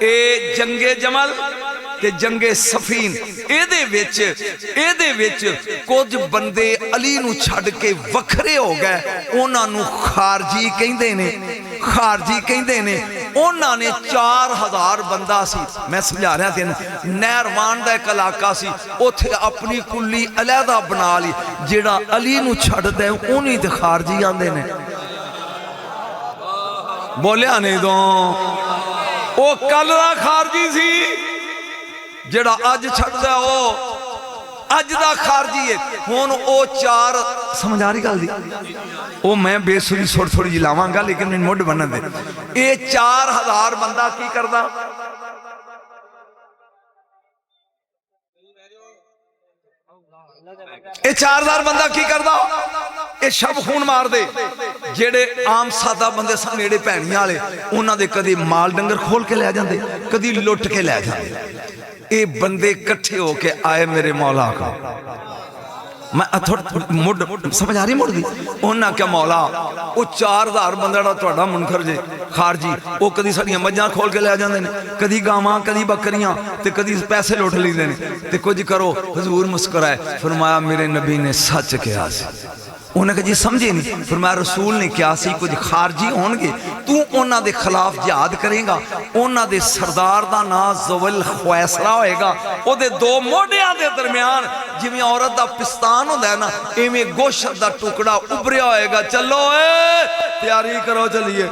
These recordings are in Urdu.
اے جنگ جمل تے جنگ سفین ایدے وچ کچھ بندے علی نو چھڑ کے وکھرے ہو گئے انہاں نو خارجی کہندے نے انہاں نے 4000 بندہ سی میں سمجھا رہا تھا نیروان دا ایک علاقہ سی اوتھے اپنی کلی علیحدہ بنا لی جیڑا علی نو چھڑ دے انہی تے خارجی آندے نے بولیا نہیں دو او کل دا خارجی سی جڑا اج چھڑ دے او اج دا خارجی ہے ہون او 4 سمجھ آ رہی گل دی او میں بے سری تھوڑی جی لاواں گا لیکن میں مڈ بنن دے اے 4000 بندہ کی کردا اے 4000 بندہ کی کردا اے شب خون مار دے جیڑے عام سادہ بندے سن میڑے پہنیاں والے انہاں دے کدی مال ڈنگر کھول کے لے جاندے کدی لٹ کے لے جاندے اے بندے کٹھے ہو کے آئے میرے مولا کا میں مڈ سمجھ آ رہی مڑ دی انہاں کیا مولا وہ 4000 بندہ تہاڈا منکر جے خارجی وہ کدی ساڈیاں مجھاں کھول کے لے جاندے نے کدی گاواں کدی بکریاں تے کدی پیسے لوٹ لیندے نے تے کچھ کرو حضور مسکرائے فرمایا میرے نبی نے سچ کہا سی انہوں نے کہا جی سمجھے نہیں فرمایا رسول نے کیا سی کچھ خارجی ہونگے تو انہاں دے خلاف جہاد کریں گا انہاں دے سردار دا نا زول خویسرہ ہوئے گا او دے 2 موڑیاں دے درمیان جی میں عورت دا پستان ہو دے نا ایمیں گوشت دا ٹکڑا ابریا ہوئے گا چلو تیاری کرو چلیے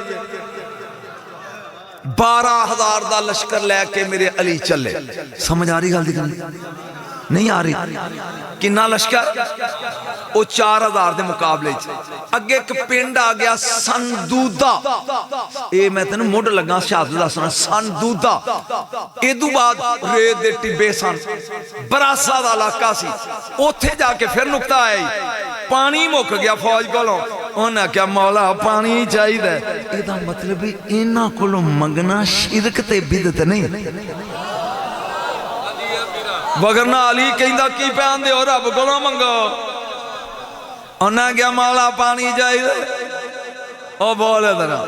12000 دا لشکر لے کے میرے علی چلے سمجھ آ رہی گل دی نہیں آ رہی کنا لشکر وہ 4000 دے مقابلے اگے ایک پنڈ آ گیا سندودہ اے میں تینوں مڈ لگا شہادت دا سنا سندودہ ایدو بعد ریت دے ٹبے سن براسا دا علاقہ سی اوتھے جا کے پھر نکتہ آئی پانی مک گیا فوج کولوں انہاں کیا مولا پانی چاہیے دے ایدہ مطلب انہاں کولوں منگنا شرک تے بدعت نہیں وگرنہ علی کہندہ کی پہن دے اور رب کولوں منگو انہاں کیا مولا پانی چاہیے او بولے ذرا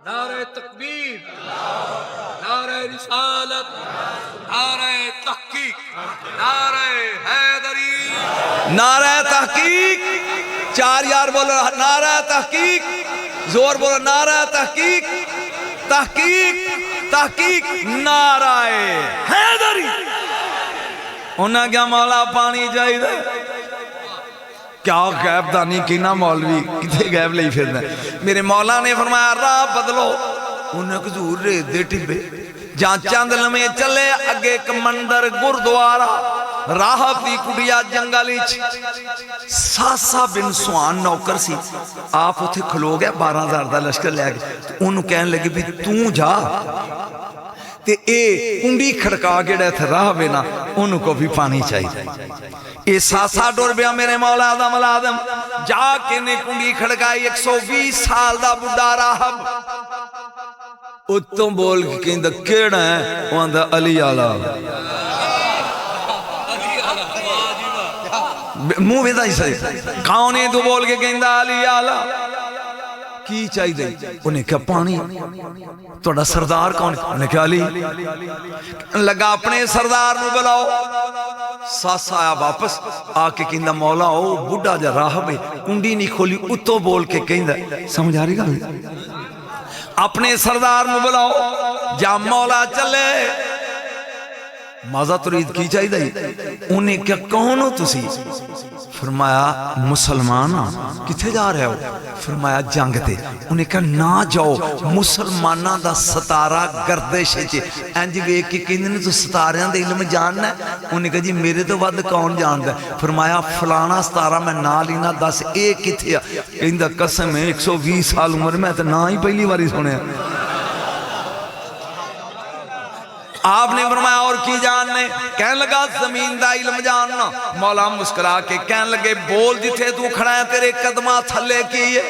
نعرہ تکبیر نعرہ رسالت نعرہ تحقیق نعرہ حیدری نعرہ تحقیق 4 یار بولو نعرہ تحقیق زور بولو نعرہ تحقیق تحقیق تحقیق نعرہ حیدری انہاں کیا مولا پانی چاہیے کیا غیب دانی کینا مولوی کتے غیب لئی پھرنا میرے مولا نے فرمایا راہ بدلو انہیں حضور ریت دے ٹبے جہاں چند لمحے چلے اگے ایک مندر گردوارا راہب دی کڑیا جنگلی ساسا بن سوان نوکر سی آپ اتھے کھلو گئے 12000 دا لشکر لے گئے انہوں کہنے لگے بھی توں جا تے اے کنڈی کھڑکا گڑے تھے راہب نا انہوں کو بھی پانی چاہیے اے ساسا ڈور بیا میرے مولا آدم الادم جا کے نے کنڈی کھڑکائی 120 سال دا بڑھا راہب اتوں بول کے کہیں دا کیڑا ہے وہاں دا علی آلہ منہ بھی دا ہی صحیح کھاؤنے تو بول کے کہیں دا علی آلہ کی چاہی دے انہیں کیا پانی توڑا سردار کون انہیں کیا علی لگا اپنے سردار نو بلاؤ ساسا آیا واپس آکے کہندہ مولا ہو بڑھا جا راہب ہے کنڈی نہیں کھولی اتو بول کے کہندہ سمجھ آ رہی گا اپنے سردار نو بلاؤ جا مولا چلے مازہ ترید کی چاہی دائی انہیں کیا کون ہو تسی فرمایا مسلمان کتھے جا رہے ہو فرمایا جنگ تے انہیں کہا نہ جاؤ مسلمانہ دا ستارہ گردش ہے انج ویک کی کہندے نے تو ستاریاں دے علم جاننا ہے انہیں کہا جی میرے تو ود کون جاندا ہے فرمایا فلانا ستارہ میں نہ لینا 10 ایک کتھے کہندہ قسم ہے 120 سال عمر میں تو نہ ہی پہلی باری سنے آپ نے فرمایا اور کی جاننے کہنے لگا زمین دا علم جاننا مولا مسکرا کے کہنے لگے بول جتھے تو کھڑا ہے تیرے قدمہ تھلے کیے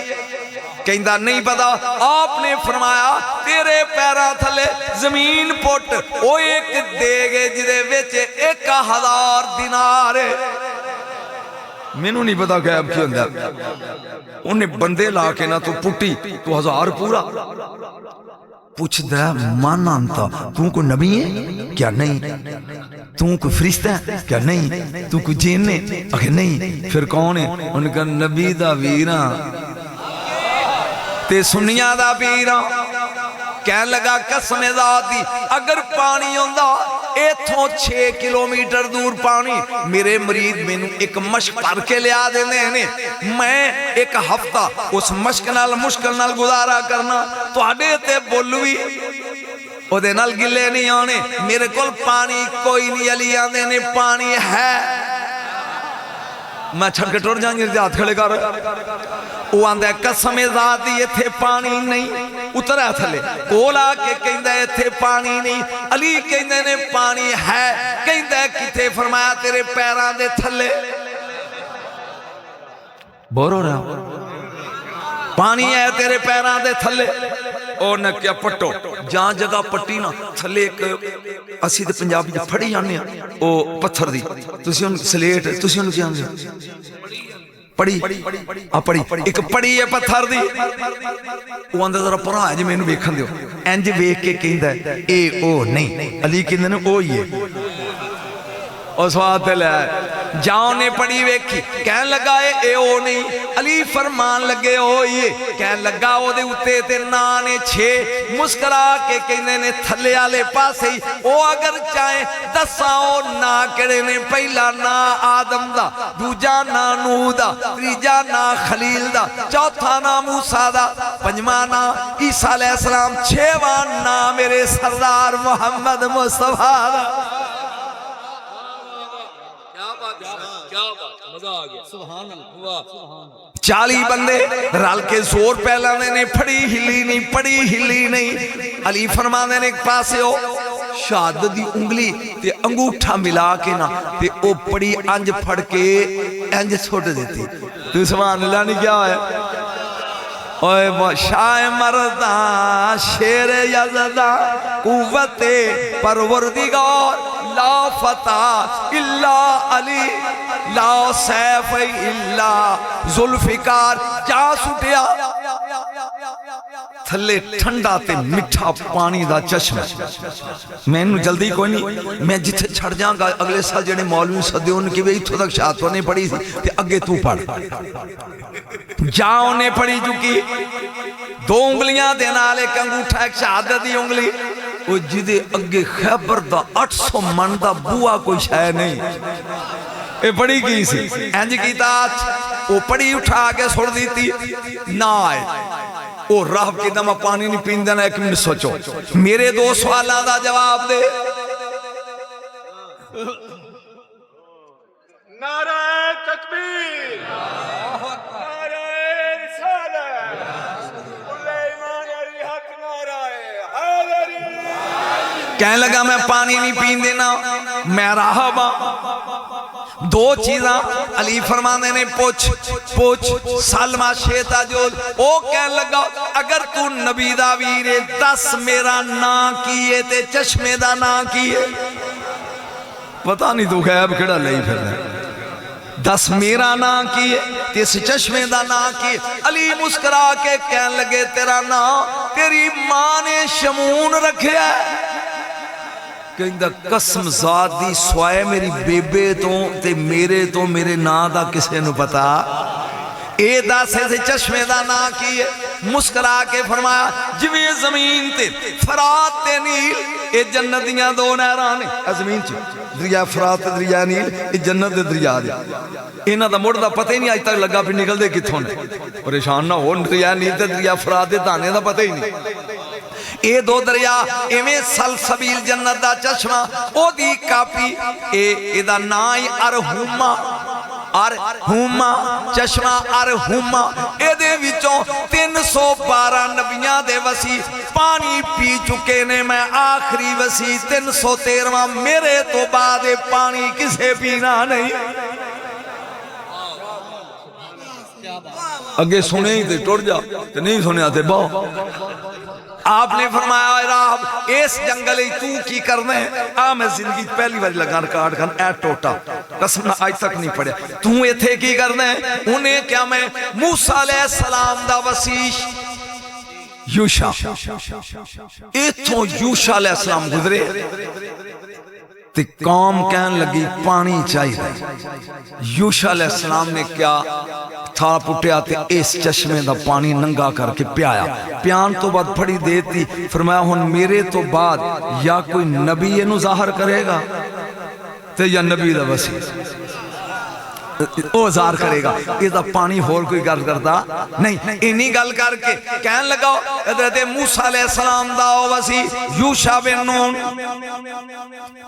کہندہ نہیں پتا آپ نے فرمایا تیرے پیرا تھلے زمین پوٹ او ایک دے گے جدے ویچے 1000 دینار میں نو نہیں پتا غیب کی اندر انہیں بندے لا کے نہ تو پٹی تو 1000 پورا پوچھتا ہے من انتا تو کوئی نبی ہے کیا نہیں، تو کوئی فرشتہ ہے کیا نہیں، تو کوئی جن ہے اگر نہیں، پھر کون ہے؟ ان کا نبی دا ویراں تے سنیا دا پیراں۔ کہنے لگا قسم ذات دی اگر پانی ہوندا ایتھوں 6 کلومیٹر دور پانی، میرے مرید میں ایک مشک پر کے لیا دینے ہیں، میں ایک ہفتہ اس مشک نال مشکل نال گزارا کرنا، تو آڑے تے بولوی او دے نال گلے نہیں آنے، میرے کل پانی کوئی نہیں، علی آنے نے پانی ہے، میں چھڑ کے ٹور جائیں گے ہاتھ کھڑے کر، وہ آندہ ہے قسم ذات یہ تھے پانی نہیں، اترا تھلے کولا کے کہندہ ہے تھے پانی نہیں، علی کہندہ نے پانی ہے، کہندہ ہے کتے فرمایا تیرے پیران دے تھلے، بور ہو رہا پانی ہے تیرے پیران دے تھلے، اور نہ کیا پٹو جہاں جگہ پٹی نا تھلے ایک اسی دے پنجابی جا پھڑی جانے ہیں او پتھر دی، تسی ان سلیٹ تسی ان کیا آنگے پڑی پڑی ایک پڑی ہے پتھر دی، وہ اندر ذرا پرا ہے جی میں انہوں بیکھن دیو، انج بیک کے کہندہ ہے اے او نہیں، علی کہندہ نے او یہ اور سوات ہے جاؤں نے پڑی ویکھی، کہنے لگا اے او نہیں، علی فرمان لگے او یہ، کہنے لگا او دے اتے تے نانے 6 مسکرا کے کہنے نے تھلے آلے پاسے ہی، او اگر چاہیں دساؤ نا کڑے نے، پہلا نا آدم دا، دوجا نا نوح دا، تریجا نا خلیل دا، چوتھا نا موسیٰ دا، پنجواں نا عیسیٰ علیہ السلام، 6واں نا میرے سردار محمد مصطفیٰ دا۔ مزہ آ گیا سبحان اللہ۔ 40 بندے رال کے زور پہلانے نے، پڑی ہلی نہیں، پڑی ہلی نہیں، علی فرمانے نے ایک پاسے ہو شہادت دی انگلی تے انگوٹھا ملا کے نا تے او پڑی انج پھڑ کے انج چھوٹ دیتی، تو سبحان اللہ نہیں کیا ہے؟ اوہ شاہ مردان شیر یزدان قوت پروردگار لا فتح الا علی لا سیف الا ذوالفقار، جا سٹیا تھلے ٹھنڈا تے مٹھا پانی دا چشمہ، میں انہوں جلدی کوئی نہیں، میں جتھے چھڑ جاؤں گا اگلے سال جڑے مولوی صدی ان کی بھی اتھو تک شاہتوں نے پڑھی تھی تے اگے تو پڑھ جاؤں نے پڑھی چکی، 2 انگلیاں دینا لے کنگوٹھا ایک شہادت دی انگلی، وہ جدے اگے خیبر دا 800 من دا بوا کوئی شاہ نہیں، اے پڑھی کی سی انج کی تاچ، وہ پڑھی اٹھا کے سوڑ دیتی نہ آئے، وہ راہ کی دمہ پانی نہیں پین دینا، ایک منٹ سوچو میرے 2 سوالہ دا جواب دے۔ نعرہ تکبیر، نعرہ رسالت، کل ایمان علی حق، نعرہ حیدری۔ کہنے لگا میں پانی نہیں پین دینا، میں راہبہ 2 چیزاں علی فرمانے نے پوچھ سلمہ شیطہ جو او کہنے لگا اگر تو نبی دا ویرے 10 میرا نا کیے تے چشمے دا نا کیے، پتہ نہیں تو غیب کڑا لئی پھر رہے، 10 میرا نا کیے تیس چشمے دا نا کیے، علی مسکرا کے کہنے لگے تیرا نا تیری ماں نے شمون رکھے ہے، کہندہ قسم ذات دی سوائے میری بیبے تے میرے نا دا کسے نو پتا، اے 10 سے چشمے دا نا کیے، مسکرا کے فرمایا جویں زمین تے فرات تے نیل، اے جنت دیاں 2 نہرانے، زمین چ دریا فرات تے دریا نیل، اے جنت دے دریا دے، انہاں دا مڑ دا پتہ ہی نہیں آج تک لگا پھر نکل دے کتھوں نے، پریشان نہ ہو، دریا نیل تے دریا فرات دے دانے دا پتہ ہی نہیں، اے 2 دریا ایویں سلسبیل جنت دا چشمہ، او دی کاپی اے دا نائی ارہوما چشمہ ارہوما، اے دے وچوں 312 نبیاں دے وسیع پانی پی چکے نے، میں آخری وسیع 313واں میرے تو بعد پانی کسے پینا نہیں، اگے سنے ہی تے ٹوڑ جا تے نہیں سنے آتے باؤ، آپ نے فرمایا اے راہب اس جنگل ہی تو کی کرنے ہیں، میں زندگی پہلی بار لگان کارڈ کھان اے ٹوٹا قسم نہ آج تک نہیں پڑھے، تو ایتھے کی کرنے ہیں، انہیں کیا میں موسیٰ علیہ السلام دا وسیش یوشا ایتھوں یوشا علیہ السلام گزرے تے قوم کہن لگی پانی چاہیے. یوشا علیہ السلام نے کیا تھا پٹیا تے اس چشمے دا پانی ننگا کر کے پیایا. پیان تو بعد پھڑی دیتی فرمایا ہن میرے تو بعد یا کوئی نبی اینو ظاہر کرے گا تے یا نبی دا وسیع او ظاہر کرے گا. یہ دا پانی ہور کوئی گل کرتا نہیں. انہی گل کر کے کہن لگا حضرت موسیٰ علیہ السلام دا وسیع یوشع بن نون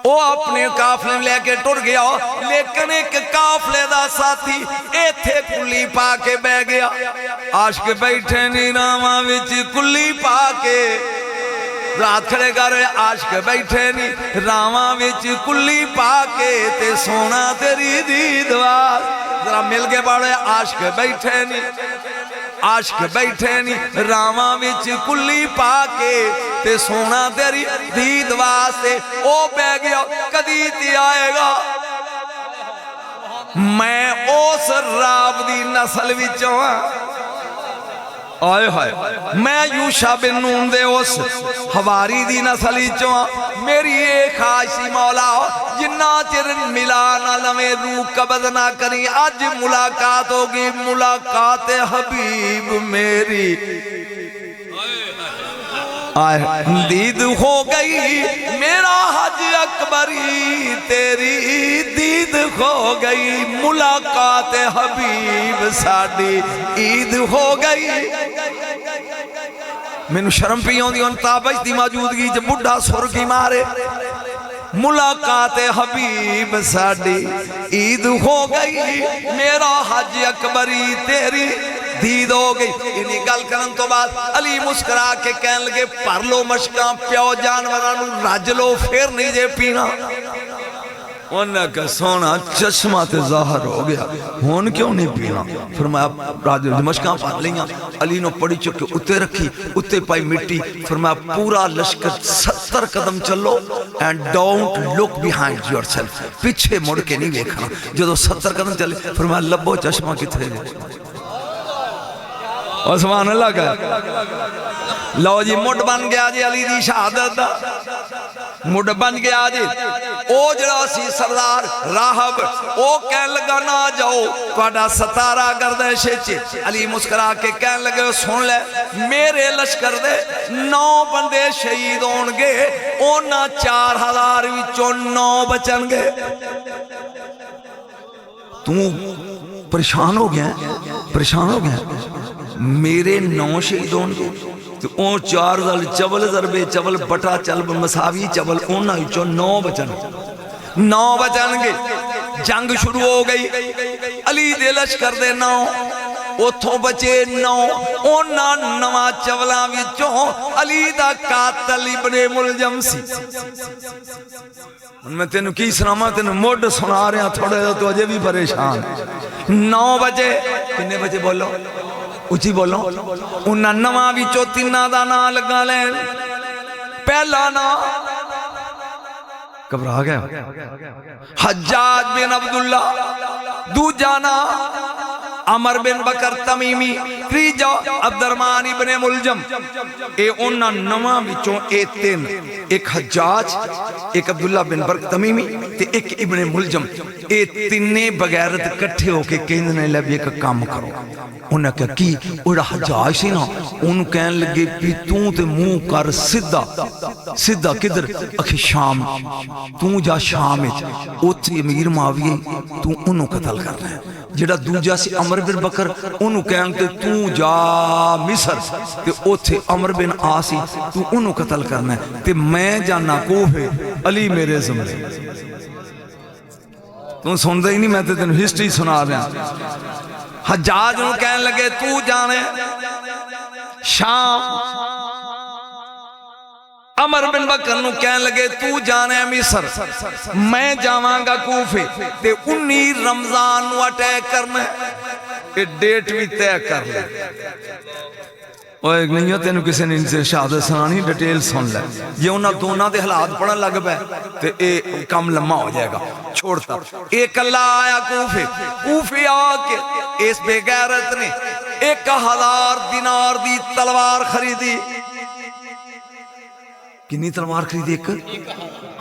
او اپنے قافلے لے کے ٹر گیا, لیکن ایک قافلے دا ساتھی ایتھے کلی پا کے بہ گیا. عاشق بیٹھے نی راواں وچ کلی پا کے رات کھڑے کر عاشق بیٹھے نی راواں وچ کلی پا کے تے سونا تیری دید وار. ذرا مل کے پڑھے عاشق بیٹھے نی عاشق بیٹھے نی راواں وچ کلی پا کے تے سونا تیری دید واسطے او بہ گیا کدی تی آئے گا. میں اس راب دی نسل وچوں آئے ہائے میں یوشع بن نون دے اس حواری دی نسلی چوہاں. میری ایک خواہشی مولا جنہ چر ملا نہ لمیں روح قبض نہ کریں آج ملاقات ہوگی ملاقات حبیب میری آئے دید ہو گئی میرا حج اکبری تیری دید ہو گئی ملاقات حبیب ساڑی عید ہو گئی. میں نو شرم پیوں دی ان تابش دی موجودگی جب بڑھا سرگی مارے ملاقات حبیب ساڑی عید ہو گئی میرا حج اکبری تیری دید ہو گئی. انہی گل کرن تو بعد علی مسکرا کے کہن لگے پر لو مشکاں پیو جانورانو رج لو پھر نہیں جے پینا. انہاں کا سونا چشمہ تے ظاہر ہو گیا ہون کیوں نہیں پینا. فرمایا راج مشکاں پڑھ لیاں علی نو پڑی چکے اتے رکھی اتے پائی مٹی. فرمایا پورا لشکر 70 قدم چلو and don't look behind yourself پیچھے مڑ کے نہیں دیکھنا. جدو 70 قدم چلے فرمایا لبو چشمہ کتھے گئے اور سبحان اللہ کا لو جی مڈ بن گیا جی علی دی شہادت مڈ بن گیا جی. او جڑا سی سردار راہب او کہن لگا نہ جاؤ توڑا ستارہ گردشے چے. علی مسکرا کے کہن لگے سن لے میرے لشکر دے 9 بندے شہید ہونگے اونا 4000 وچوں 9 بچن گے. تو پریشان ہو گیا پریشان ہو گیا میرے 9 شہید ہونگے تو اون 4 دل چبل ضربے چبل بٹا چلب مساوی چبل اونا ہیچو 9 بچن گے. جنگ شروع ہو گئی علی دے لشکر دے 9 اتھوں بچے 9 اونا 9 چولاں وچوں علی دا قاتل ابن ملجم سی. میں تینوں کی سناما تینوں موڈ سنا رہے ہیں تھوڑے تو اجے بھی پریشان. 9 بجے کنے بجے بولو اچھی بولو انہاں 9 وچوں 3 دا نام لگا لین. پہلا نام گھبرا گیا حجاج بن عبداللہ, دوجا نام عمر بن بکر تمیمی, تیجا عبد الرحمن ابن ملجم. اے انہاں 9 وچوں اے 3 ایک حجاج ایک عبداللہ بن بکر تمیمی تے ایک ابن ملجم. اے تینے بغیرت کٹھے ہو کے کہنے لگے ایک کام کرو. انہاں کہا کی اوڑا حجاج سی نا انہوں کہنے لگے پی توں تے منہ کر سدھا کدھر اکھی شام توں جا شام اوتھی امیر معاویہ توں انہوں قتل کرنا ہے. جڑا دوجا سی عمر بن بکر انہوں کہنے کہ توں جا مصر تے اوتھے عمر بن آسی تو انہوں قتل کرنا ہے تے میں جانا کوفے علی میرے زمرے. تم سن دے ہی نہیں میں تے تینوں ہسٹری سنا رہا. حجاج انہوں کہنے لگے تو جانے شام, عمر بن بکر نو کہنے لگے تو جانے مصر میں جاواں گا کوفے تے 19 رمضان نو اٹیک کرنا ہے. ڈیٹ بھی طے کر لے. ایک نہیں ہے تینوں کسی نے ان سے شہادت سنانی ڈیٹیل سن لے. یہ انہاں دونوں دے حالات پڑھن لگ پے تے اے کم لمحہ ہو جائے گا چھوڑتا. ایک اللہ آیا کوفے آ کے اس بے غیرت نے 1000 دینار دی تلوار خریدی. کنی تلوار خریدی؟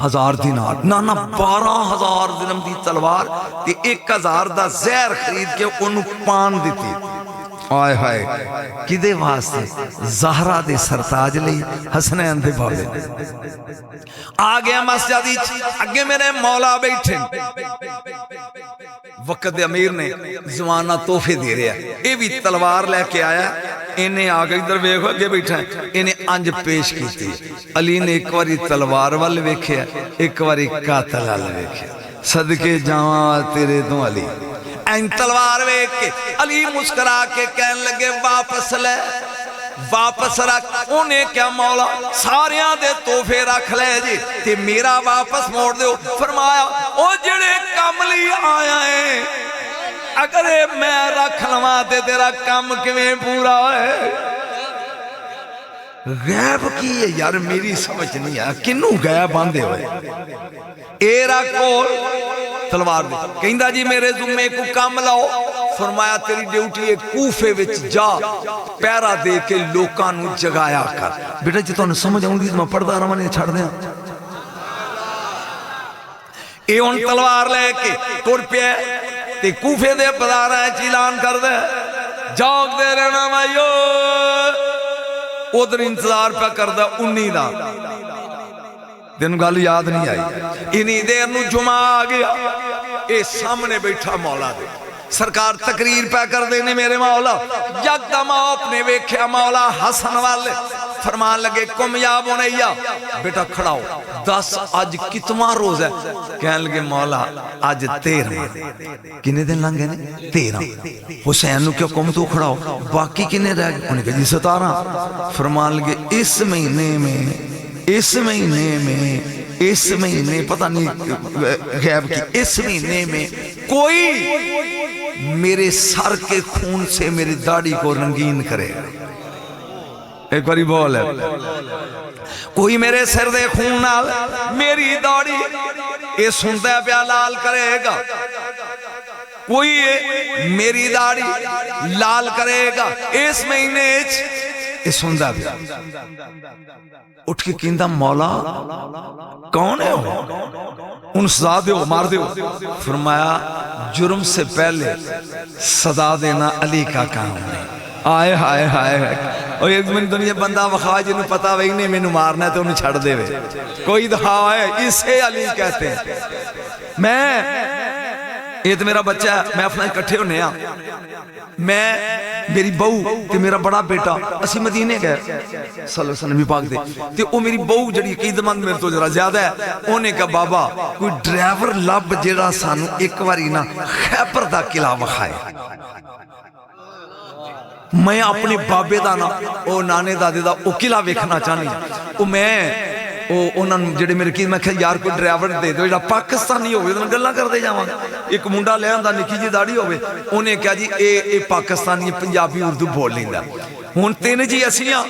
1000 دینار. نا 12,000 درہم دی تلوار تے 1000 دا زہر خرید کے انہوں پان دیتی. آئے ہائے کدے واسطے؟ زہرا دے سرتاج لئی، حسنین دے بابے. آگیا مسجد اگے میرے مولا بیٹھے. وقت دے امیر نے زمانہ تحفے دے رہا ہے، اے بھی تلوار لے کے آیا. انہیں آگے ادھر ویکھو اگے بیٹھا ہے، انہیں انج پیش کیتی. علی نے ایک واری تلوار وال ویکھیا، ایک واری قاتل وال ویکھیا. صدقے جاواں تیرے تو علی. این تلوار ویکھ کے علی مسکرا کے کہنے لگے واپس لے، واپس رکھ. انہیں کیا مولا ساریاں دے تحفے رکھ لے جی تے میرا واپس موڑ دیو. فرمایا او جڑے کم لی آیا ہے اگر میں رکھ لواں تے تیرا کم کیویں پورا ہے؟ غیب کی ہے یار، میری سمجھ نہیں ہے کنوں غیب باندھے ہوئے. ایرا کول تلوار دے کہندا جی میرے ذمے کو کام لاؤ. فرمایا تیری ڈیوٹی ہے کوفے وچ جا پیرا دے کے لوکاں نو جگایا کر. بیٹا جی تانوں سمجھ آؤں گی میں پڑھدا رہاں نے چھڑ دیاں. اے ہن تلوار لے کے ٹر پیا تے کوفے دے بازاراں وچ اعلان کر دے جاگ دے رہنا مائیو. ادھر انتظار پہ کردہ 19 دا دن گل یاد نہیں آئی. انہی دیر نو جمعہ آ گیا. اے سامنے بیٹھا مولا دے سرکار تقریر پہ کر دینے میرے مولا. یکدم اپنے ویکھیا مولا حسن والے فرمان لگے کم یا بنیا بیٹا کھڑاؤ 10 آج کتنا روز ہے؟ کہنے لگے مولا آج 13. کنے دن لنگے نے؟ 13. حسین نو کیا کم تو کھڑاؤ باقی کنے رہ گئے؟ انہیں کہا جی 17. فرمان لگے اس مہینے پتہ نہیں غیب کی اس مہینے میں کوئی میرے سر کے خون سے میری داڑھی کو رنگین کرے. ایک باری بول ہے کوئی میرے سر دے خون نال میری داڑھی یہ سنتا ہے پیا لال کرے گا. کوئی میری داڑھی لال کرے گا اس مہینے یہ سنتا پیا. اٹھ کے کہندا مولا کون ہے وہ؟ ان سزا دیو مار دیو. فرمایا جرم سے پہلے سزا دینا علی کا کام ہے. آئے ہائے ہائے اور ایک من دنیا بندہ وخواہ جنہوں پتا وہی نہیں میں نو مارنا ہے تو انہیں چھڑ دے وے. کوئی دہا ہے اسے علی کہتے ہیں. میں یہ تو میرا بچہ ہے میں اپنا اکٹھے ہونے ہاں. میں میری بہو تے میرا بڑا بیٹا اسی مدینے گئے صلی اللہ علیہ وسلم پاک دے تے او میری بہو جڑی عقیدت مند میرے تو ذرا زیادہ ہے. انہیں کہا بابا کوئی ڈرائیور لب جڑا سانو ایک واری نا خیبر دا قلعہ وکھائے. میں اپنے بابے دا نا او نانے دادے دا او قلعہ ویکھنا چاہنی. او میں انہاں جڑے میرے کی میں کہا یار کوئی ڈرائیور دے دو جڑا پاکستانی ہوئے تو میں گلاں کر دے جاواں. ایک منڈا لے آندا نکی جی داڑھی ہوئے. انہیں کہا جی اے پاکستانی پنجابی اردو بول لیندا. ہن تین جی اسیاں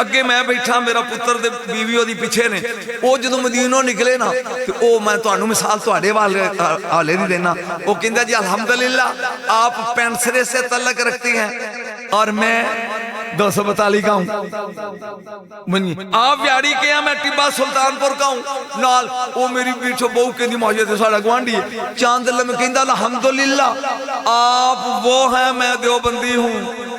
اگے میں بیٹھا میرا پتر دے بیوی دی پیچھے نے. او جدوں مدینوں نکلے نا تے او میں تانوں مثال تواڈے حوالے نہیں دینا. او کہندا جی الحمدللہ آپ پینسرے سے تعلق رکھتے ہیں اور میں 242 کا ہوں. آپ یاری کے ہیں میں ٹبا سلطان پور کا ہوں. نال او میری پیچھو بہو کے دی موجود ہے ساڑا گوانڈی ہے. چاند اللہ میں کہندہ الحمدللہ آپ وہ ہیں میں دیوبندی ہوں.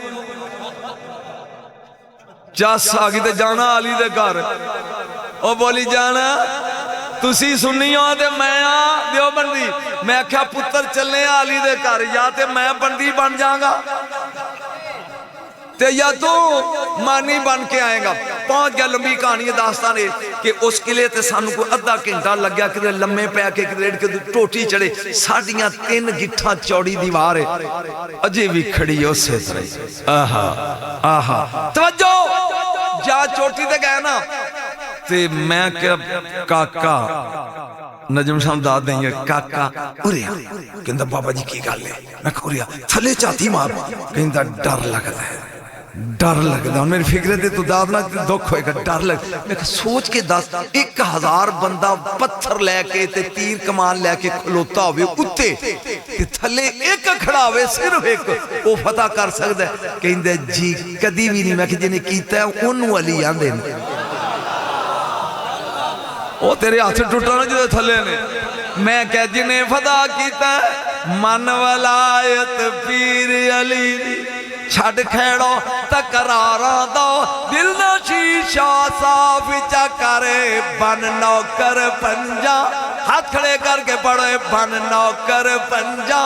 چاس آگی تے جانا علی دے گھر او بولی جانا تسی سنی ہو تے میں دیوبندی. میں کہا پتر چلنے علی دے گھر یا تے میں بندی بن جاؤں تے یا تو مانی بن کے آئے گا. پہنچ گیا لمبی کہانی داستان ہے کہ اس قلعے تے سانو کو ادھا گھنٹہ لگ گیا کہ لمے پہ کے ریڑ کے ٹوٹی چڑھے. ساڑیاں 3 گٹھا چوڑی دیوار ہے اجے بھی کھڑی ہو سے طرح. آہا آہا توجہ جا چوٹی تے گئے نا تے میں کہ کاکا نجم شام داد دیں گے کاکا اوریا کہندہ بابا جی کی گال ہے. میں کہا اوریا تھلے چاہتی مار کہندہ ڈر لگتا ہے ڈر لگتا میری فکر تے تو دادنا دکھ ہوئے گا ڈر لگ میں سوچ کے دس 1000 بندہ پتھر لے کے تے تیر کمان لے کے کھلوتا ہوئے اتے تے تھلے ایک کھڑا ہوئے صرف ایک وہ فتح کر سکتا ہے کہیں دے جی کدی بھی نہیں میں کہ جنہیں کیتا ہے انہوں علی آن دیں وہ تیرے ہاتھ ٹوٹانا جو تھلے نے میں کہ جنہیں فتح کیتا ہے من ولایت پیر علی چھڑ کھیڑو تقرارا دو دل نہ شیشہ صاف چا کرے بن نوکر پنجا ہاتھ کھڑے کر کے پڑھے بن نوکر پنجا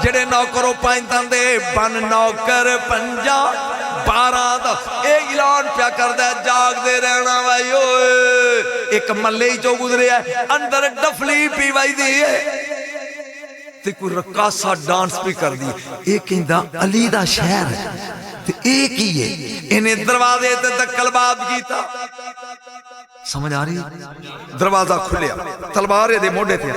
جڑے نوکروں پائنتان دے بن نوکر پنجا 12 دا اے اعلان پیا کر دے جاگ دے رہنا بھائی ایک ملے ہی جو گزرے ہے اندر ڈفلی پی بائی دی ہے تے کوئی رقاصہ ڈانس بھی کر دی ایک اندہ علی دا شہر ہے تے ایک ہی ہے انہیں دروازے تے دکل باب کیتا سمجھ آ رہی دروازہ کھلیا تلوارے دے موڑے تھے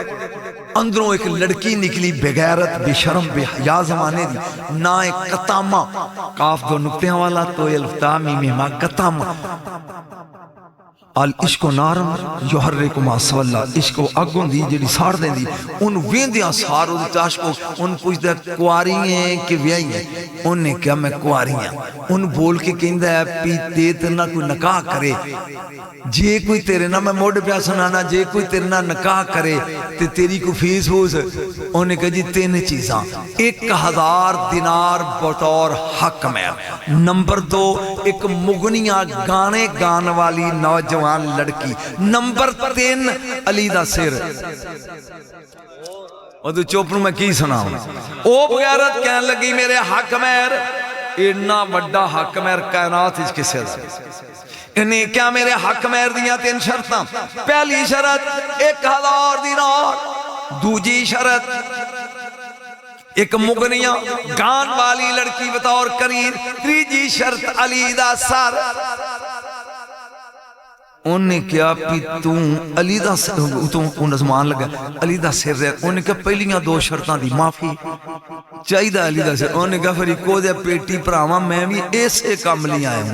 اندروں ایک لڑکی نکلی بغیرت بے شرم بے حیا زمانے دی نہ ایک قطامہ کاف 2 نقطیاں والا تو الفتامی میں ماں قطامہ العشق و نارم یحرک ما سولا عشق و اگوں دی جڑی ساڑ دیں دی ان ویندیاں ساروں دی عاشقوں ان پوچھ دے کواری ہیں کہ ویائی ہیں ان نے کہا میں کواری ہیں ان بول کے کہندہ ہے پیتے تیرنا کوئی نکاح کرے جے کوئی تیرے نا میں موڑ پیا سنانا جے کوئی تیرے نا نکاح کرے تے تیری کو فیس ہوز انہوں نے کہا جی 3 چیزاں 1000 دینار بطور حق میں نمبر 2 ایک مغنیاں گانے گان والی نوجوان لڑکی نمبر 3 علی دا سر اور تو چوپنوں میں کی سنا ہوں او بغیرت کہنے لگی میرے حق میر اتنا بڑا حق میر کائنات اس کسے دا انہیں کیا میرے حق میر دیا 3 شرطاں پہلی شرط 1000 دینار دوجی شرط ایک مغنیاں گان والی لڑکی بطور کریر تیجی شرط علی دا سر انہیں کیا پی توں علی دا سر انہیں زمان لگا علی دا سر ہے انہیں کہا پہلیاں 2 شرطان دی معافی چاہی دا علی دا سر انہیں کہا فریقو دے پیٹی پراما میں بھی ایسے کام لی آئے ہوں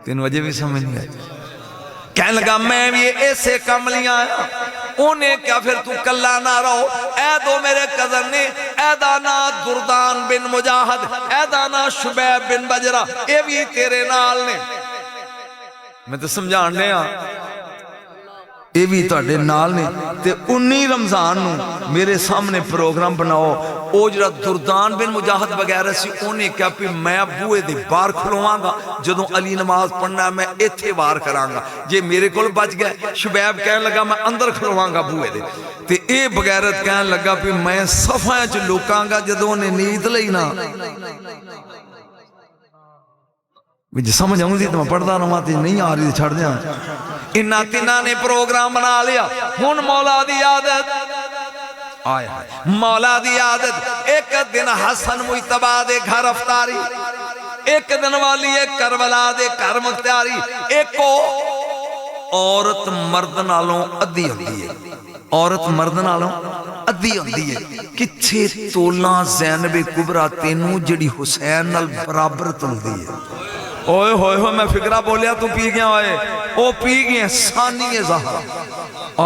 تین وجہ بھی سمجھ گئے کہنے لگا میں بھی ایسے کام لی آئے ہوں انہیں کیا پھر تو کلہ نہ رہو اے دو میرے قذر نے اے دانا دردان بن مجاہد اے دانا شبیب بن بجرہ اے بھی تیرے نال نے میں تو سمجھان لے ہاں اے بھی تاڑے نال نے تے 19 رمضان نو میرے سامنے پروگرام بناؤ او جڑا دردان بن مجاہد وغیرہ سی انہیں کہا پی میں بوئے دے بار کھلواں گا جدوں علی نماز پڑھنا ہے میں ایتھے بار کران گا جے میرے کول بچ گئے شبیب کہنے لگا میں اندر کھلواں گا بوئے دے تے اے بغیرت کہنے لگا پی میں صفحہ چ لوکاں گا جدوں نے نیت لئی نا مجھے سمجھ آؤں دی تو میں پڑھتا رہا تھی نہیں آ رہی چھڑ دیا انہا تینہ نے پروگرام بنا لیا ہن مولا دی عادت آیا مولا دی عادت ایک دن حسن مجتبہ دے گھر افطاری ایک دن والی ایک کربلا دے گھر مختاری ایک کو عورت مرد نالوں ادھی ہوتی ہے عورت مرد نالوں ادھی ہوتی ہے کچھے تولہ زینب کبرہ تینوں جڑی حسین نال برابر تل دی ہے اوئے ہوئے ہوئے میں فکرہ بولیا تو پی گیا ہوئے او پی گئے ثانی زہرہ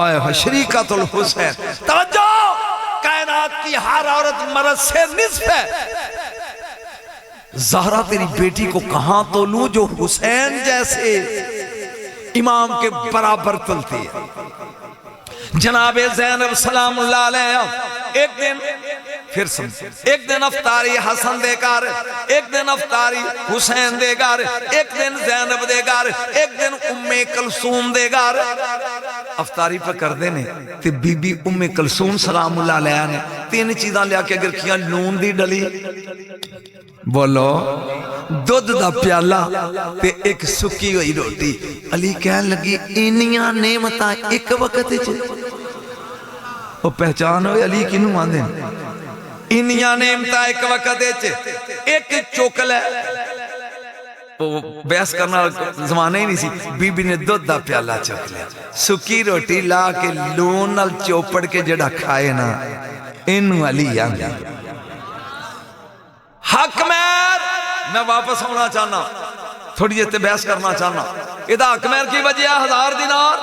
آئے ہوئے شریکت الحسین توجہ کائنات کی ہر عورت مرد سے نصف ہے زہرہ تیری بیٹی کو کہاں تو لوں جو حسین جیسے امام کے برابر تلتی ہے جناب زینب سلام اللہ علیہ ایک دن پھر سمجھ ایک دن افطاری حسن دے گھر ایک دن افطاری حسین دے گھر ایک دن زینب دے گھر ایک دن کلثوم دے گھر افطاری پہ کر دینے تے بی بی کلثوم سلام اللہ علیہ نے 3 چیزاں لیا کے اگر کیا نون دی ڈلی بولو دودھ دا پیالہ تے ایک سکی ہوئی روٹی علی کہنے لگی انیاں نعمتاں ایک وقت وہ پہچان ہوئے علی کی نو آندے انیاں نعمتاں ایک وقت ایک چوکل ہے وہ بیس کرنا زمانہ ہی نہیں سی بی بی نے دودھ دا پیالہ چک لیا سکی روٹی لا کے لون نال چوپڑ کے جڑا کھائے نا انو علی آندے حق میر میں واپس ہونا چاہنا تھوڑی جیتے بحث کرنا چاہنا ادھا حکمیر کی وجہ 1000 دینار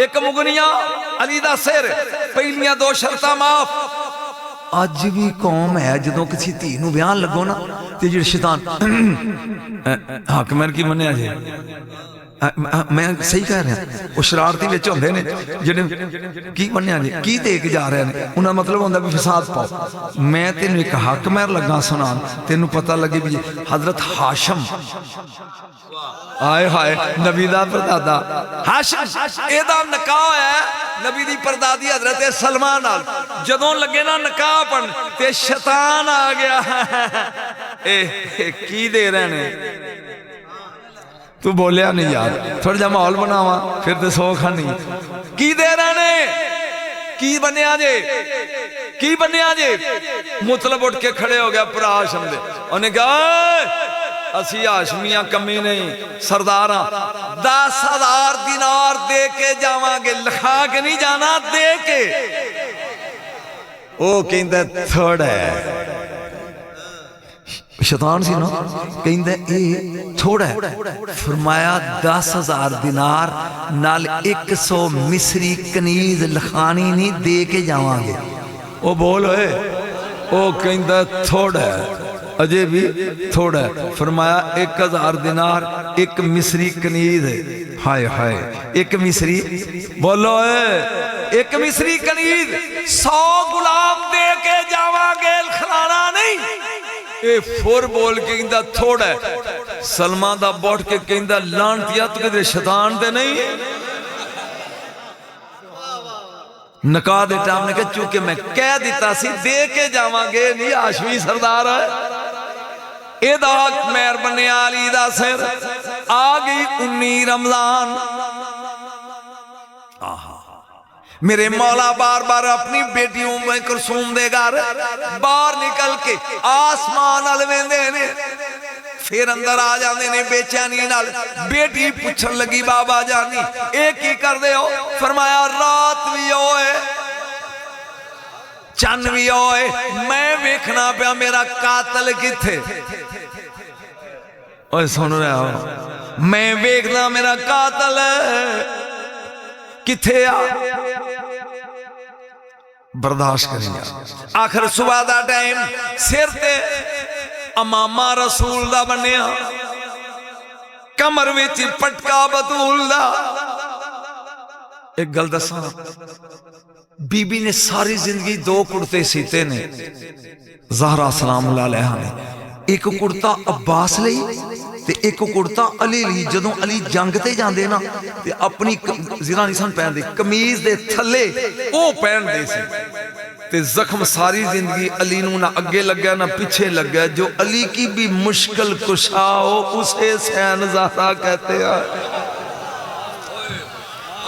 ایک مغنیہ علی دا سر پہلیاں 2 شرطہ معاف آج بھی قوم ہے جدوں کسی تھی نو بیان لگو نا تے جڑ شیطان حکمیر کی منیا جی میں صحیح کہہ رہا ہوں وہ شرارتی وچ ہوندے نے جڑے کی منیا جی کی دے کے جا رہے ہیں انہاں مطلب ہوندا بھی فساد پاؤ میں تینوں ایک حکمیر لگا سنان تینوں پتہ لگے بھی حضرت ہاشم آئے ہائے نبی دا پردادا ہاشم اے دا نکاح ہے نبی دی پردادی حضرت سلمان نال جدوں لگے نا نکاح پڑھن تے شیطان آ گیا اے کی دے رہے نے تو بولیا نہیں یار تھوڑا جا ماحول بناوا پھر تے سو کھانی کی دے رہے نے کی بنیا جے کی بنیا جے مطلب اٹھ کے کھڑے ہو گیا پرا ہاشم دے انہیں کہا اسی ہاشمیاں کمی نہیں سرداراں 10,000 دینار دے کے جاواں گے لکھا کے نہیں جانا دے کے او کہندہ تھوڑا ہے شیطان سی نا کہندہ اے تھوڑا ہے فرمایا 10,000 دینار نال 100 مصری کنیز لکھانی نہیں دے کے جاواں گے او بول ہوئے او کہندہ تھوڑا ہے اجے بھی تھوڑا ہے فرمایا 1000 دینار 1 مصری کنیز ہے ہائے ہائے 1 مصری بولو ہے 1 مصری کنیز 100 غلام دے کے جاواں گے کھلانا نہیں اے فور بول کے کہندہ تھوڑا ہے سلمان دا بوٹ کے کہندہ لانتیا تو کدھر شیطان دے نہیں نکاح دے ٹائم نے کہا چونکہ میں کہہ دیتا سی دے کے جاواں گے نہیں ہاشمی سردار ہے اے دا حکمیر بنے علی دا سر آگئی 19 رمضان میرے مولا بار بار اپنی بیٹی ام کلثوم دے گھر باہر نکل کے آسمان الویں دے نے پھر اندر آ جاندے نے بے چینی نال بیٹی پوچھن لگی بابا جانی ایک ہی کر دے ہو فرمایا رات بھی ہوئے چند بھی ہوئے میں ویکھنا پیا میرا قاتل کتھے اوہ سن رہے ہو میں ویکھنا میرا قاتل کتھے آ برداشت کریں آخر صبح دا ٹائم سر تے امامہ رسول دا بنیا کمر وچ پٹکا بطول دا ایک گل دساں بی بی نے ساری زندگی 2 کرتے سیتے نے زہرا سلام اللہ علیہ نے ایک کرتا عباس لئی تے ایک کرتا علی لی جدوں علی جنگ تے جاندے نا تے اپنی زیرہ نہیں سن پہن دے کمیز دے تھلے او پہن دے سے تے زخم ساری زندگی علی نو نہ اگے لگ گیا نہ پیچھے لگ گیا جو علی کی بھی مشکل کشا ہو اسے سین زہرا کہتے ہیں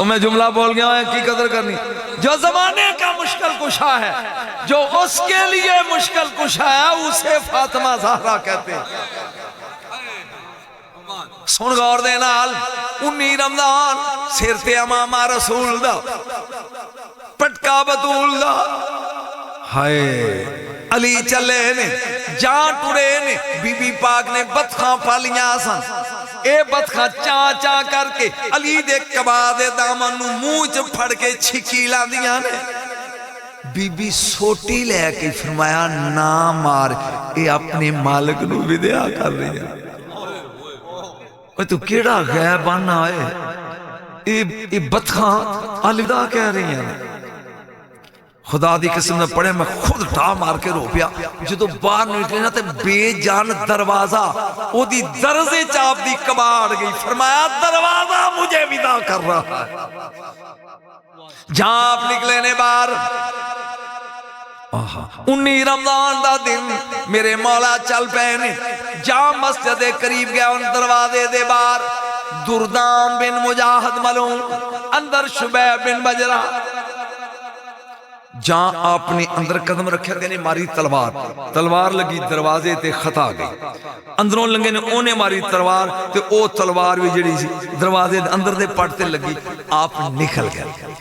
میں جملہ بول گیا ہے کی قدر کرنی جو زمانے کا مشکل کشا ہے جو اس کے لیے مشکل کشا ہے اسے فاطمہ زہرا کہتے ہیں سن غور دے نال 19 رمضان سر تے امامہ رسول دا پٹکا بطول دا ہائے علی چلے نے جان ٹرے نے بی بی پاک نے بطخاں پالیاں سن اے بطخاں چاں چاں کر کے علی دے کبا دے دامن نو موچ پھڑ کے چھکی لاندیاں نے بی بی سوٹی لے کے فرمایا نا مار اے اپنے مالک نو بھی دیا کر رہی ہے تو کیڑا غیبانہ ہے یہ بطخاں الوداع کہہ رہی ہیں خدا دی قسم نے پڑھے میں خود ٹا مار کے رو پیا جدو باہر نکلے نا تے بے جان دروازہ او دی درزے چاپ دی کباڑ گئی فرمایا دروازہ مجھے ودا کر رہا ہے جہاں آپ نکلے نے باہر 19 رمضان دا دن میرے مولا چل پہنے جہاں مسجد قریب گیا ان دروازے دے باہر دردام بن مجاہد ملون اندر شبیب بن بجرہ جہاں آپ نے اندر قدم رکھا گئے نے ماری تلوار لگی دروازے تے خطا گئی اندروں لنگے نے اونے ماری تلوار تے او تلوار بھی جڑی سی دروازے اندر دے پڑتے لگی آپ نکل گئے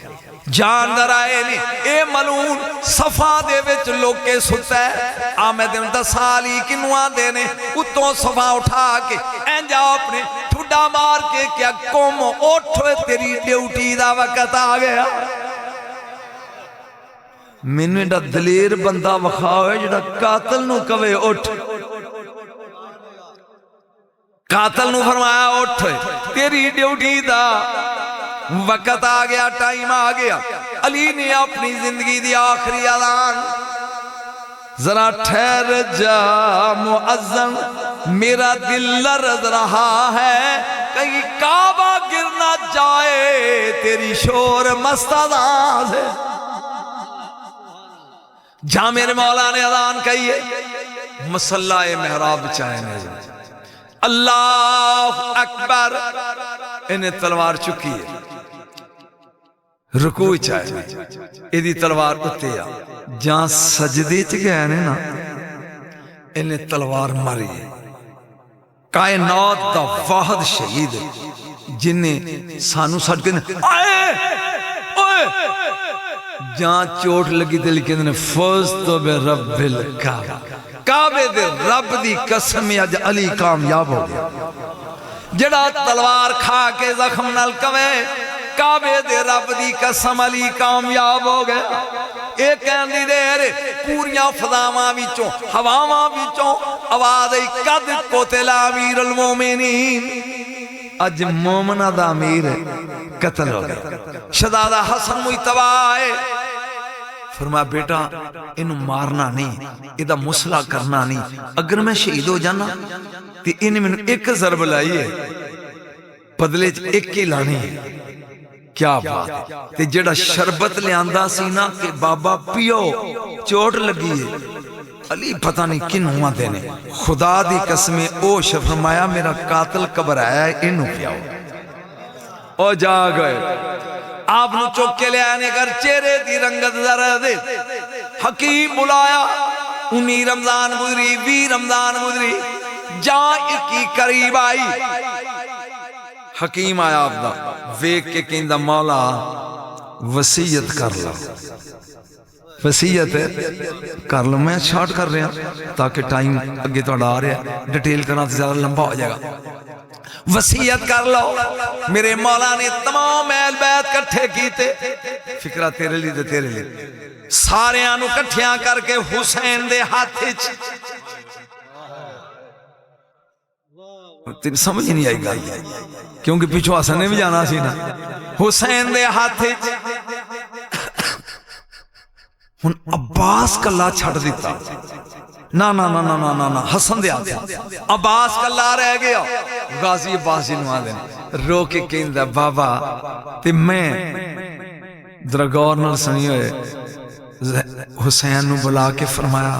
جاندر آئے نے اے ملون صفا دے وچ لوکے ستا ہے آمد دسالی کنوان دے نے اتوں صفا اٹھا کے اینجا اپنے ٹھڈا مار کے کیا قوم اٹھوے تیری ڈیوٹی دا وقت آ گیا میں نے ایڈا دلیر بندہ وکھاوے جڑا قاتل نو کہے اٹھ قاتل نو فرمایا اٹھ تیری ڈیوٹی دا وقت آ گیا ٹائم آ گیا علی نے اپنی زندگی دی آخری اعلان ذرا ٹھہر جا معظم میرا دل لرز رہا ہے کہیں کعبہ گر نہ جائے تیری شور مستداں سے جہاں میرے مولا نے اذان کہی ہے مسلح محراب چاہنے اللہ اکبر انہیں تلوار چکی ہے رکوع چاہے ایدی تلوار اتے آ جہاں سجدے چ گئے نے نا انہیں تلوار ماری ہے کائنات دا واحد شہید جنہیں سانو سٹ کے آئے جہاں چوٹ لگی دل کے اندر فوزتو بے رب الکعبہ کعبے دے رب دی قسم اج علی کامیاب ہو گیا جڑا تلوار کھا کے زخم نال کوے کعبے دے رب دی قسم علی کامیاب ہو گیا ایک کہندی دیر پوریاں فضاواں وچوں ہواواں وچوں آواز آئی قد قتل امیر المومنین اج مومنہ دا امیر قتل ہو گیا شہزادہ حسن مجتبی آئے فرمایا بیٹا انہوں مارنا نہیں ادھا مسئلہ کرنا نہیں اگر میں شہید ہو جانا تو انہیں میں ایک ضرب لائی ہے بدلے ایک ہی لانی ہے کیا بات ہے تے جڑا شربت لے آندہ سینا کہ بابا پیو چوٹ لگی ہے علی پتہ نہیں کن ہوا دینے خدا دی قسمیں او فرمایا میرا قاتل قبر آیا ہے انہوں پیاؤ او جا گئے آپ نو چوک کے لے آنے کر چہرے دی رنگت ذرہ دے حکیم بلایا 19 رمضان گزری 20 رمضان گزری جہاں اکی قریب آئی حکیم آیا آپ دا ویک کے کہندہ مولا وسیعت کر لو وسیعت ہے کر لو میں شارٹ کر رہا تاکہ ٹائم اگے تو آ رہا ہے ڈیٹیل کرنا تو زیادہ لمبا ہو جائے گا وسیعت کر لو میرے مولا نے تمام اہل بیت کٹھے کیتے فکرہ تیرے لی دے تیرے لی سارے آنو کٹھیاں کر کے حسین دے ہاتھے تیری سمجھ نہیں آئی گا کیونکہ پیچھو حسن نے بھی جانا سی نا حسین دے ہاتھے ہن عباس کلا چھڑ دیتا نا نا نا نا نا نا حسن دے آتے عباس کلا رہ گیا غازی عباس جی نوان دیں رو کے کہندہ بابا تے میں ذرا غور نال سنی ہوئے حسین نو بلا کے فرمایا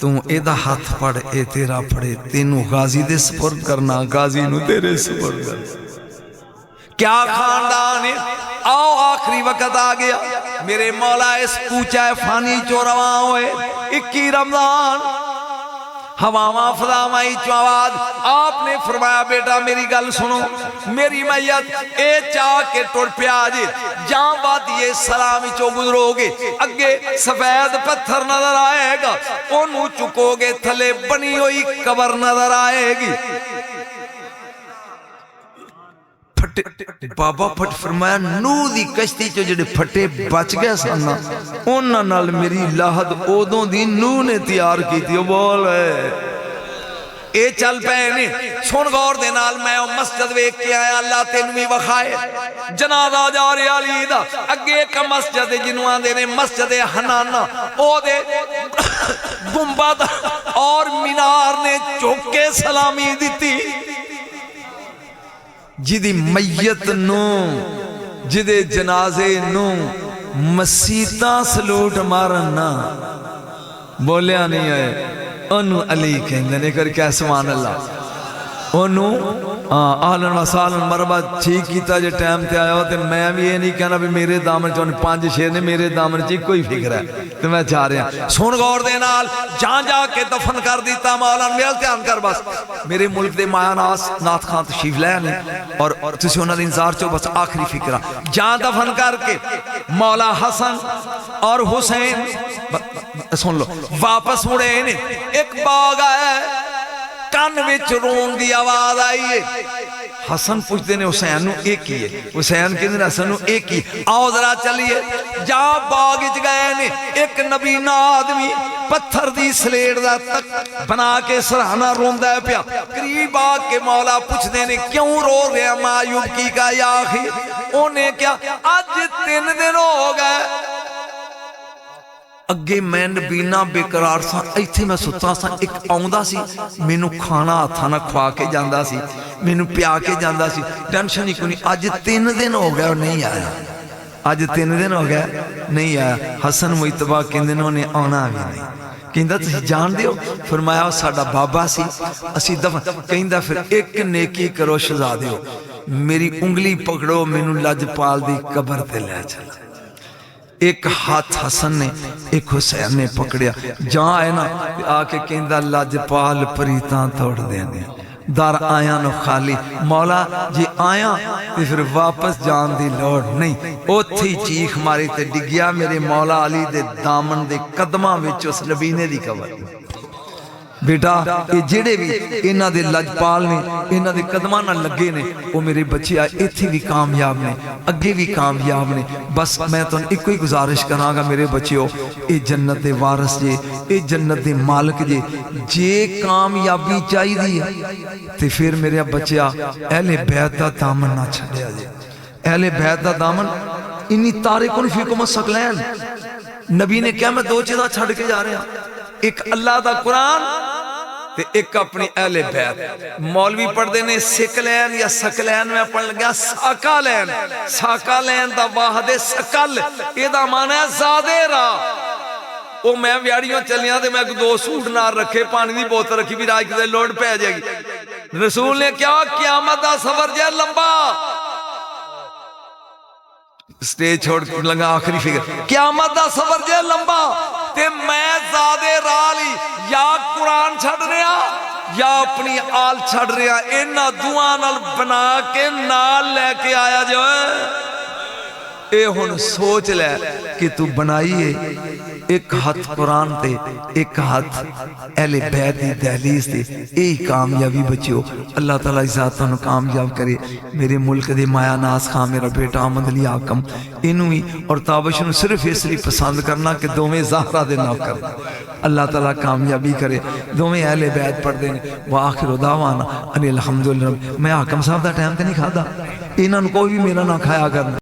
تو ایدہ ہاتھ پڑھ اے تیرا پڑھے تینو غازی دے سپرد کرنا غازی نو تیرے سپرد کرنا کیا خاندان ہے آؤ آخری وقت آ گیا میرے مولا اس پوچھا فانی چو رواں ہوئے 21 رمضان ہواواں فضاوائی چواد آپ نے فرمایا بیٹا میری گل سنو میری میت اے چاہ کے ٹوڑ پیاجے جہاں بات یہ سلامی چو گزرو گے اگے سفید پتھر نظر آئے گا انہوں چکو گے تھلے بنی ہوئی قبر نظر آئے گی بابا پھٹ فرمایا نو دی کشتی چو جڑے پھٹے بچ گئے سانا انہاں نال میری لاحد اودوں دی نو نے تیار کی تھی بول ہے اے چل پہنے سن غور دے نال میں مسجد ویک کے آیا اللہ تینوی وخائے جنازہ جاری علی دا اگے ایک مسجد جنوان دے نے مسجد حنانا او دے گنبد اور مینار نے چوکے سلامی دیتی جدی میت نو جدے جنازے نو مسیطہ سلوٹ مارنا بولیا نہیں آئے انہوں علی کہندے نے کر کیا سبحان اللہ انہوں ہاں اہلن و سہلن مرحبا ٹھیک کیتا جے ٹائم تے آیا ہو تے میں بھی یہ نہیں کہنا بھی میرے دامن چ 5 6 نے میرے دامن چ کوئی فکر ہے تے میں چاہ رہا سن غور دے نال جان جا کے دفن کر دیتا مولا میل دھیان کر بس میرے ملک دے مایا نات خان تشریف لے نے اور تسی انہاں دے انتظار چو بس آخری فکرہ جان دفن کر کے مولا حسن اور حسین سن لو واپس مڑے نے ایک باغ ہے کان وچ رون دی آواز آئی ہے حسن پوچھتے نے حسین نو ایک ہی ہے حسین کے دن حسن نو ایک ہی آؤ ذرا چلیے جہاں باغ وچ گئے نے ایک نبینا آدمی پتھر دی سلیٹ دا تک بنا کے سرہانہ روندا ہے پیا قریب آ کے مولا پوچھتے نے کیوں رو رہے معیوب کی کا یا آخی انہیں کیا آج 3 دن ہو گئے اگے میں نبینا بے قرار سا ایتھے میں ستا سا ایک آؤندا سی مینو کھانا ہاتھا نہ کھوا کے جاندہ سی مینو پیا کے جاندہ سی ٹینشن ہی کنی آج 3 دن ہو گئے اور نہیں آیا آج 3 دن ہو گئے نہیں آیا حسن مجتبہ کن دنوں نے آنا بھی نہیں کہندہ تسی جان دیو فرمایا ساڑا بابا سی اسی دفعہ کہندہ پھر ایک نیکی کرو شہزادے ہو میری انگلی پکڑو مینو لجپال دی قبر تے لے چلا ایک ہاتھ حسن نے ایک حسین نے پکڑیا جہاں آئے نا آکے کہندہ لجپال پریتاں توڑ دینے دار آیا نو خالی مولا جی آیا تے پھر واپس جان دی لوڑ نہیں او تھی چیخ ماری تے ڈگیا میرے مولا علی دے دامن دے قدمہ وچ اس نبینے دی قبر بیٹا یہ جڑے بھی انہاں دے لجپال نے انہاں دے قدمہ نہ لگے نے وہ میرے بچے آئے ایتھی بھی کامیاب نے اگے بھی کامیاب نے بس میں تو ایک کوئی گزارش کراں گا میرے بچے ہو اے جنت دے وارث جے اے جنت دے مالک جے کامیابی چاہی دی ہے تے پھر میرے بچے اہل بیت دا دامن نہ چھڑیا جے اہل بیت دا دامن انی تارکن فیکم الثقلین نبی نے کیا میں 2 چیزاں چھڑ کے جا رہے ہیں ایک اللہ دا قرآن تے ایک اپنی اہل بیت مولوی پڑھ دینے سکلین یا سکلین میں پڑھ لگیا ساکالین ساکالین دا واحد سکل یہ دا معنی ہے زادے را وہ میں ویاڑیوں چلیاں دے میں 2 سوٹ نہ رکھے پانی دی بوتل رکھی بھی راج کے لوڑ پہ جائے گی رسول نے کیا قیامت دا سفر جائے لمبا سٹیج چھوڑ لگا آخری فکر قیامت دا سفر جائے لمبا تے میں زادے رالی یا قرآن چھڑ رہا یا اپنی آل چھڑ رہا انہا دعانال بنا کے نال لے کے آیا جو ہے اے ہن سوچ لے کہ تو بنائیے ایک ہاتھ قرآن تے ایک ہاتھ اہل بیت دی دہلیز تے اے کامیابی بچیو اللہ تعالیٰ ذاتوں نے کامیاب کرے میرے ملک دے مایا ناز خان میرا بیٹا آمد علی آکم انہویں اور تابش نے صرف اس لیے پسند کرنا کہ دومیں زہرہ دے نہ کر اللہ تعالیٰ کامیابی کرے دومیں اہل بیت پڑھ دیں وآخر دعوانا ان الحمدللہ میں آکم صاحب دا ٹائم تے نہیں کھا دا انہوں نے کوئی بھی میرا نہ کھایا کرنا